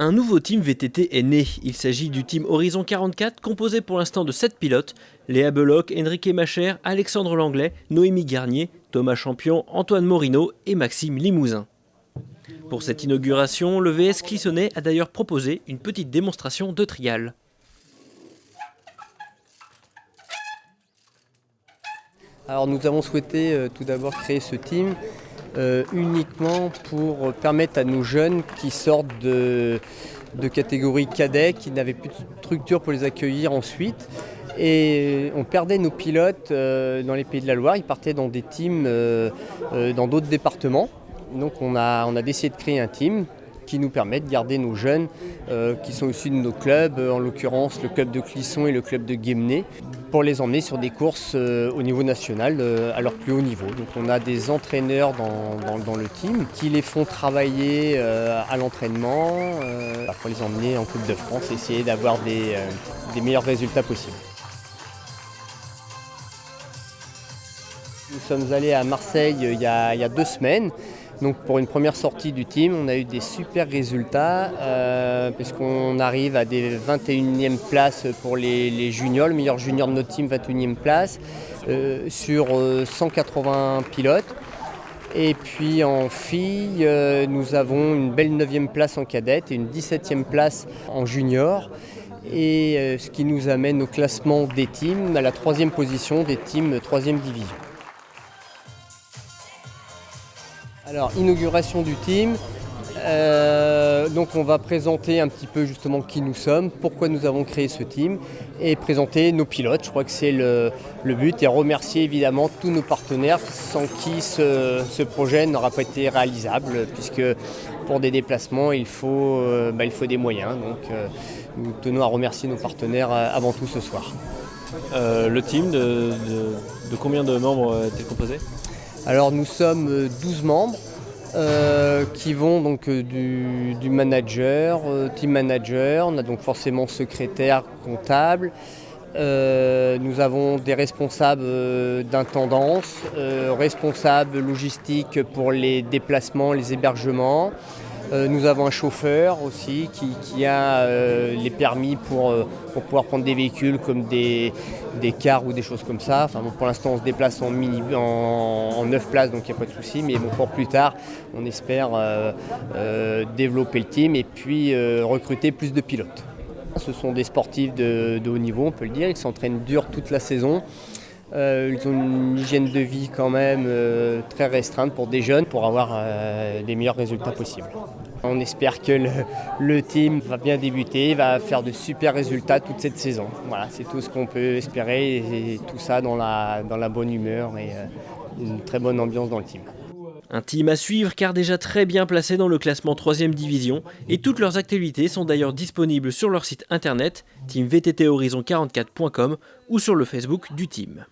Un nouveau team VTT est né. Il s'agit du team Horizon 44, composé pour l'instant de 7 pilotes. Léa Beloc, Enrique Macher, Alexandre Langlais, Noémie Garnier, Thomas Champion, Antoine Morino et Maxime Limousin. Pour cette inauguration, le VS Clissonnet a d'ailleurs proposé une petite démonstration de trial. Alors nous avons souhaité tout d'abord créer ce team uniquement pour permettre à nos jeunes qui sortent de catégorie cadet, qui n'avaient plus de structure pour les accueillir ensuite. Et on perdait nos pilotes dans les Pays de la Loire, ils partaient dans des teams dans d'autres départements. Donc on a décidé de créer un team qui nous permet de garder nos jeunes qui sont issus de nos clubs, en l'occurrence le club de Clisson et le club de Guémené, pour les emmener sur des courses au niveau national, à leur plus haut niveau. Donc on a des entraîneurs dans le team qui les font travailler à l'entraînement pour les emmener en Coupe de France et essayer d'avoir des meilleurs résultats possibles. Nous sommes allés à Marseille il y a 2 semaines. Donc pour une première sortie du team, on a eu des super résultats puisqu'on arrive à des 21e places pour les juniors, le meilleur junior de notre team, 21e place, sur 180 pilotes. Et puis en filles, nous avons une belle 9e place en cadette et une 17e place en junior. Et ce qui nous amène au classement des teams, à la 3e position des teams 3e division. Alors, inauguration du team, donc on va présenter un petit peu justement qui nous sommes, pourquoi nous avons créé ce team et présenter nos pilotes. Je crois que c'est le but et remercier évidemment tous nos partenaires sans qui ce projet n'aura pas été réalisable puisque pour des déplacements il faut des moyens. Donc nous tenons à remercier nos partenaires avant tout ce soir. Le team de combien de membres est-il composé ? Alors nous sommes 12 membres qui vont donc du manager, team manager, on a donc forcément secrétaire, comptable, nous avons des responsables d'intendance, responsables logistiques pour les déplacements, les hébergements. Nous avons un chauffeur aussi qui a les permis pour pouvoir prendre des véhicules comme des cars ou des choses comme ça. Enfin, bon, pour l'instant, on se déplace en 9 places, donc il n'y a pas de souci. Mais bon, pour plus tard, on espère développer le team et puis recruter plus de pilotes. Ce sont des sportifs de haut niveau, on peut le dire. Ils s'entraînent dur toute la saison. Ils ont une hygiène de vie quand même très restreinte pour des jeunes pour avoir les meilleurs résultats possibles. On espère que le team va bien débuter, va faire de super résultats toute cette saison. Voilà, c'est tout ce qu'on peut espérer et tout ça dans la bonne humeur et une très bonne ambiance dans le team. Un team à suivre car déjà très bien placé dans le classement 3e division et toutes leurs activités sont d'ailleurs disponibles sur leur site internet teamvtthorizon44.com ou sur le Facebook du team.